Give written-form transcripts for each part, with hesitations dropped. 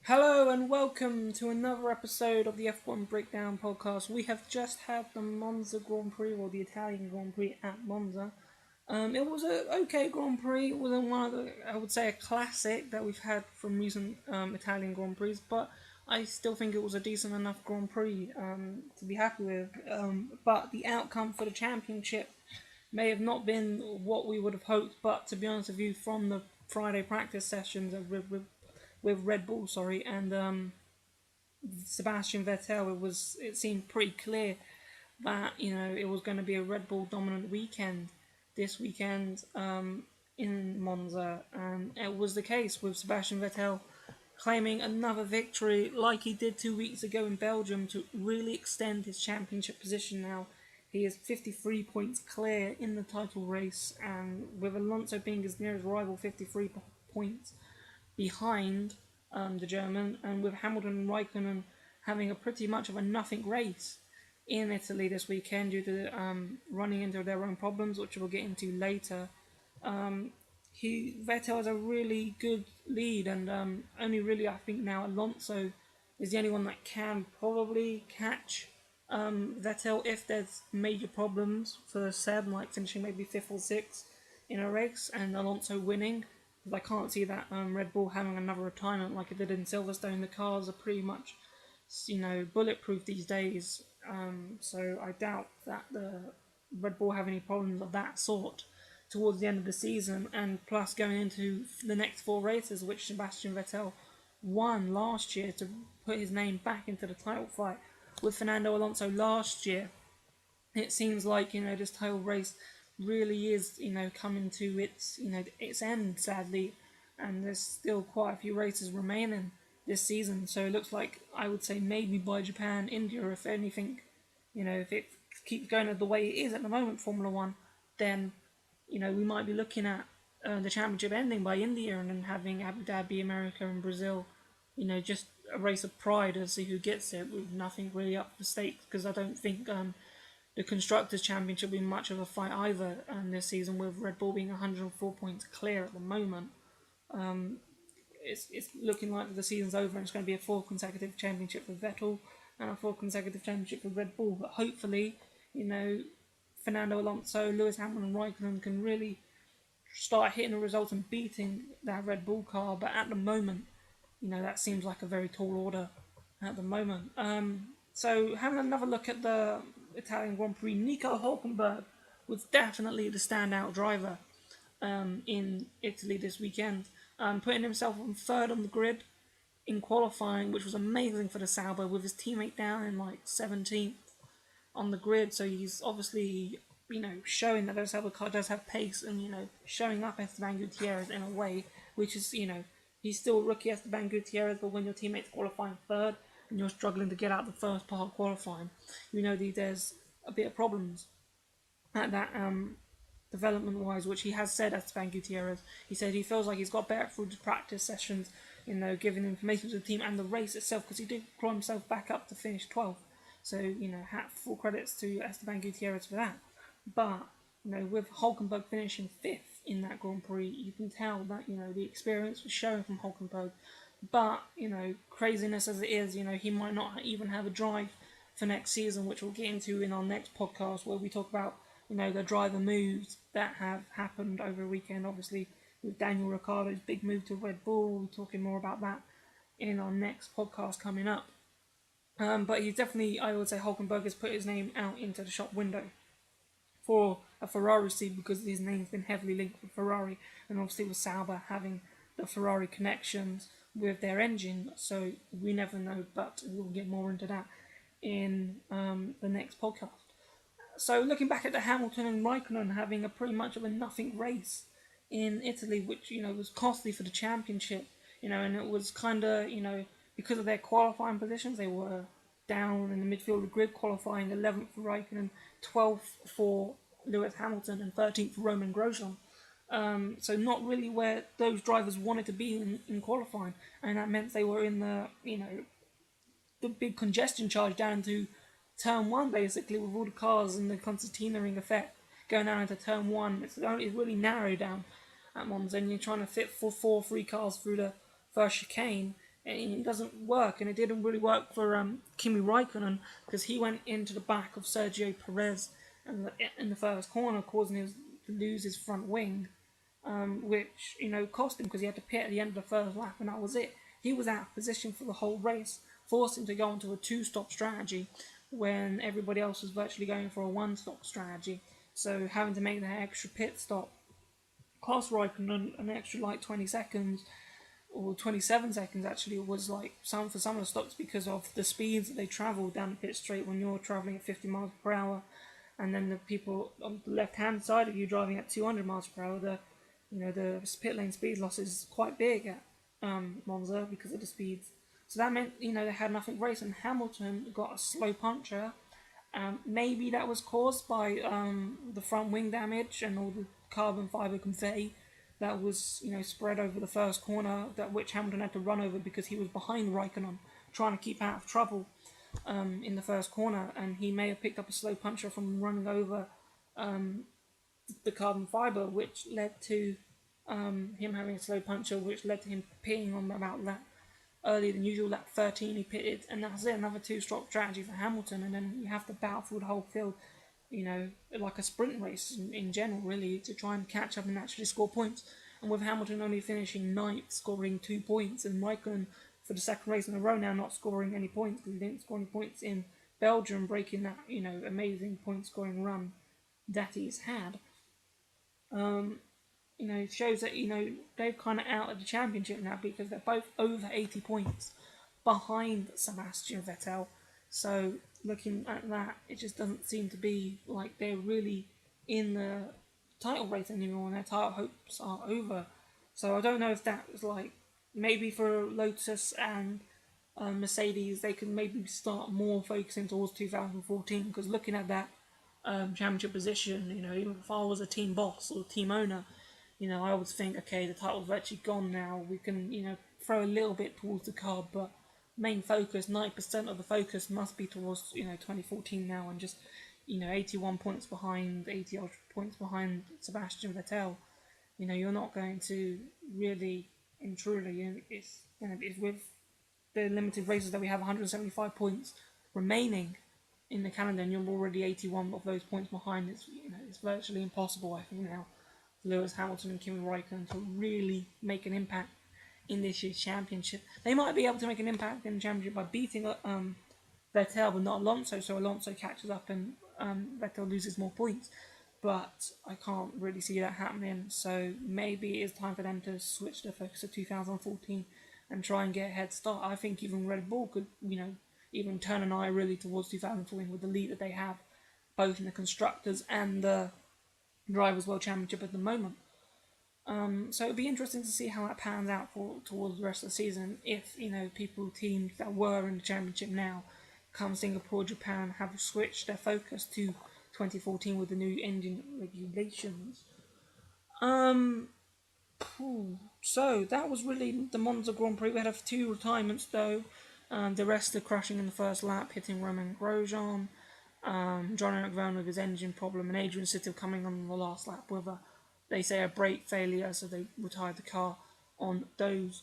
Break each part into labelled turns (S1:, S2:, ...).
S1: Hello and welcome to another episode of the F1Breakdown podcast. We have just had the Monza Grand Prix, or the Italian Grand Prix at Monza. It was an okay Grand Prix. It wasn't one of the, I would say, a classic that we've had from recent Italian Grand Prix, but I still think it was a decent enough Grand Prix to be happy with. But the outcome for the championship may have not been what we would have hoped, but to be honest with you, from the Friday practice sessions with Red Bull, and Sebastian Vettel, it seemed pretty clear that it was going to be a Red Bull dominant weekend this weekend in Monza, and it was the case with Sebastian Vettel claiming another victory like he did 2 weeks ago in Belgium to really extend his championship position. Now he is 53 points clear in the title race, and with Alonso being his nearest rival 53 points behind the German, and with Hamilton and Raikkonen having a pretty much of a nothing race in Italy this weekend due to running into their own problems, which we'll get into later. Vettel has a really good lead, and only really I think now Alonso is the only one that can probably catch Vettel if there's major problems for Seb, like finishing maybe 5th or 6th in a race and Alonso winning. I can't see that Red Bull having another retirement like it did in Silverstone. The cars are pretty much, bulletproof these days. So I doubt that the Red Bull have any problems of that sort towards the end of the season. And plus going into the next 4 races, which Sebastian Vettel won last year to put his name back into the title fight with Fernando Alonso last year, it seems like this title race really is coming to its end, sadly, and there's still quite a few races remaining this season. So it looks like, I would say, maybe by Japan, India, if anything, if it keeps going the way it is at the moment, Formula One, then we might be looking at the championship ending by India, and then having Abu Dhabi, America, and Brazil, just a race of pride to see who gets it, with nothing really up for stakes, because I don't think the Constructors' Championship will be much of a fight either this season, with Red Bull being 104 points clear at the moment. It's looking like the season's over and it's going to be a 4 consecutive championship for Vettel and a 4 consecutive championship for Red Bull. But hopefully, Fernando Alonso, Lewis Hamilton and Raikkonen can really start hitting the results and beating that Red Bull car. But at the moment, that seems like a very tall order at the moment. So having another look at the Italian Grand Prix, Nico Hülkenberg was definitely the standout driver in Italy this weekend, putting himself on 3rd on the grid in qualifying, which was amazing for the Sauber, with his teammate down in 17th on the grid. So he's obviously showing that the Sauber car does have pace, and showing up Esteban Gutierrez in a way which is he's still rookie Esteban Gutierrez, but when your teammate's qualifying 3rd and you're struggling to get out the first part of qualifying, there's a bit of problems at that development-wise, which he has said, Esteban Gutierrez. He said he feels like he's got better through the practice sessions, giving information to the team and the race itself, because he did climb himself back up to finish 12th. So, full credits to Esteban Gutierrez for that. But, with Hülkenberg finishing 5th in that Grand Prix, you can tell that, the experience was showing from Hülkenberg. But, craziness as it is, he might not even have a drive for next season, which we'll get into in our next podcast, where we talk about, the driver moves that have happened over the weekend. Obviously, with Daniel Ricciardo's big move to Red Bull, we're talking more about that in our next podcast coming up. But he's definitely, I would say, Hülkenberg has put his name out into the shop window for a Ferrari seat, because his name's been heavily linked with Ferrari, and obviously with Sauber having the Ferrari connections with their engine, so we never know, but we'll get more into that in the next podcast. So looking back at the Hamilton and Raikkonen having a pretty much of a nothing race in Italy, which was costly for the championship, and it was kind of because of their qualifying positions, they were down in the midfield of the grid, qualifying 11th for Raikkonen, 12th for Lewis Hamilton, and 13th for Roman Grosjean. So not really where those drivers wanted to be in qualifying, and that meant they were in the the big congestion charge down into turn 1, basically, with all the cars and the concertina ring effect going down into turn 1. It's really narrowed down at Monza, and you're trying to fit four free cars through the first chicane, and it doesn't work. And it didn't really work for Kimi Raikkonen, because he went into the back of Sergio Perez in the first corner, causing him to lose his front wing, which cost him, because he had to pit at the end of the first lap, and that was it. He was out of position for the whole race, forced him to go into a two-stop strategy when everybody else was virtually going for a one-stop strategy. So having to make that extra pit stop cost Raikkonen an extra 20 seconds, or 27 seconds actually, was for some of the stops, because of the speeds that they travelled down the pit straight when you're travelling at 50 miles per hour, and then the people on the left-hand side of you driving at 200 miles per hour. The pit lane speed loss is quite big at Monza because of the speeds. So that meant they had nothing to race, and Hamilton got a slow puncture. Maybe that was caused by the front wing damage and all the carbon fibre confetti that was spread over the first corner, which Hamilton had to run over because he was behind Raikkonen, trying to keep out of trouble in the first corner, and he may have picked up a slow puncture from running over the carbon fibre, which led to him having a slow puncture, which led to him pitting on about lap earlier than usual. Lap 13 he pitted, and that's it, another two-stop strategy for Hamilton, and then you have to battle through the whole field, like a sprint race in general, really, to try and catch up and actually score points. And with Hamilton only finishing 9th, scoring 2 points, and Raikkonen for the second race in a row now not scoring any points, because he didn't score any points in Belgium, breaking that amazing point-scoring run that he's had. It shows that they've kind of out of the championship now, because they're both over 80 points behind Sebastian Vettel. So looking at that, it just doesn't seem to be like they're really in the title race anymore, and their title hopes are over. So I don't know if that was maybe for Lotus and Mercedes, they could maybe start more focusing towards 2014, because looking at that championship position, even if I was a team boss or team owner, I would think, okay, the title's virtually gone now. We can, throw a little bit towards the car, but main focus, 90% of the focus must be towards, 2014 now, and just, 81 points behind, 80 odd points behind Sebastian Vettel. You're not going to really and truly, it's with the limited races that we have 175 points remaining in the calendar, and you're already 81 of those points behind. It's virtually impossible, I think, now, Lewis Hamilton and Kimi Raikkonen to really make an impact in this year's championship. They might be able to make an impact in the championship by beating Vettel, but not Alonso, so Alonso catches up and Vettel loses more points. But I can't really see that happening, so maybe it is time for them to switch their focus to 2014 and try and get a head start. I think even Red Bull could, even turn an eye really towards 2014 with the lead that they have, both in the Constructors and the Drivers' World Championship at the moment. So it'll be interesting to see how that pans out towards the rest of the season. If teams that were in the championship now, come Singapore, Japan, have switched their focus to 2014 with the new engine regulations. So that was really the Monza Grand Prix. We had 2 retirements though. The rest are crashing in the first lap, hitting Romain Grosjean. John McVerne with his engine problem, and Adrian Sittel coming on the last lap with they say a brake failure, so they retired the car on those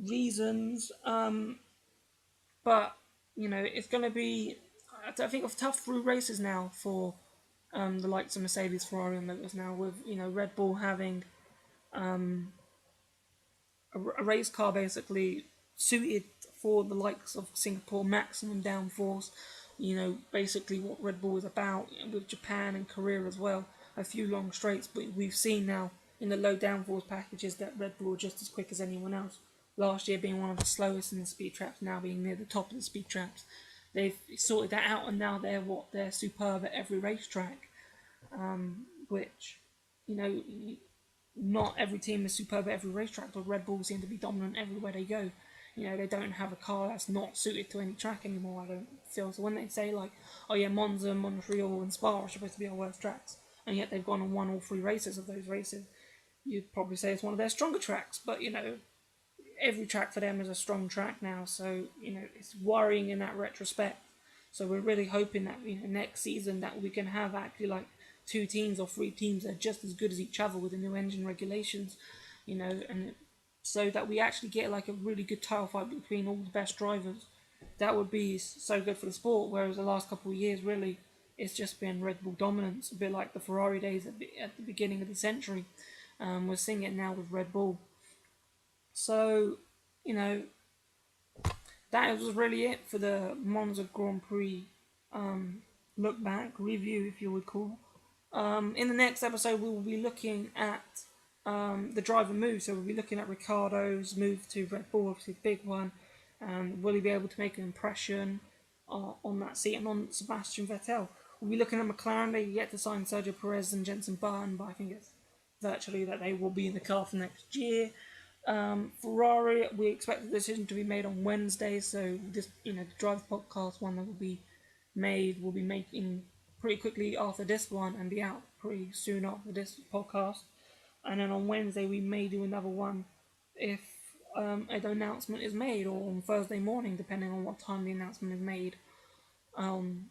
S1: reasons. But it's going to be, I think, of tough through races now for the likes of Mercedes, Ferrari, and Lotus now, with Red Bull having a race car basically suited for the likes of Singapore, maximum downforce. Basically what Red Bull is about, with Japan and Korea as well. A few long straights, but we've seen now in the low downforce packages that Red Bull are just as quick as anyone else. Last year being one of the slowest in the speed traps, now being near the top of the speed traps. They've sorted that out, and now they're superb at every racetrack. Which, not every team is superb at every racetrack, but Red Bull seem to be dominant everywhere they go. They don't have a car that's not suited to any track anymore, I don't feel. So when they say Monza, Montreal and Spa are supposed to be our worst tracks, and yet they've gone and won all 3 races of those races, you'd probably say it's one of their stronger tracks. But, every track for them is a strong track now, so, it's worrying in that retrospect. So we're really hoping that, next season that we can have actually, 2 teams or 3 teams that are just as good as each other with the new engine regulations, and so that we actually get like a really good title fight between all the best drivers. That would be so good for the sport. Whereas the last couple of years, really, it's just been Red Bull dominance, a bit like the Ferrari days at the beginning of the century. We're seeing it now with Red Bull. So, that was really it for the Monza Grand Prix look back review, if you would call. In the next episode, we will be looking at the driver move. So we'll be looking at Ricciardo's move to Red Bull, obviously the big one. Will he be able to make an impression on that seat and on Sebastian Vettel? We'll be looking at McLaren. They yet to sign Sergio Perez and Jenson Button, but I think it's virtually that they will be in the car for next year. Ferrari, we expect the decision to be made on Wednesday, so this, the drive podcast one that will be making pretty quickly after this one and be out pretty soon after this podcast. And then on Wednesday we may do another one if an announcement is made, or on Thursday morning, depending on what time the announcement is made on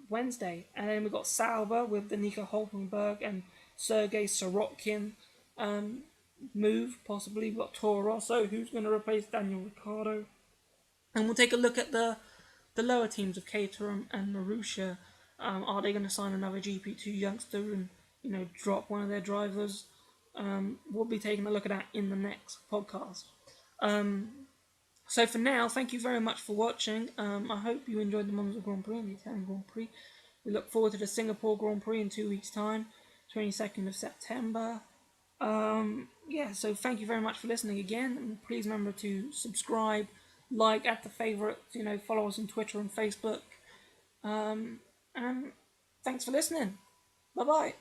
S1: Wednesday. And then we've got Sauber with the Nico Hulkenberg and Sergei Sorokin move, possibly. We've got Toro Rosso, who's going to replace Daniel Ricciardo. And we'll take a look at the lower teams of Caterham and Marussia. Are they going to sign another GP2 youngster and drop one of their drivers? We'll be taking a look at that in the next podcast. So for now, thank you very much for watching. I hope you enjoyed the Monza Grand Prix and the Italian Grand Prix. We look forward to the Singapore Grand Prix in 2 weeks' time, 22nd of September. So thank you very much for listening again. And please remember to subscribe, like, add the favourites, follow us on Twitter and Facebook. And thanks for listening. Bye-bye.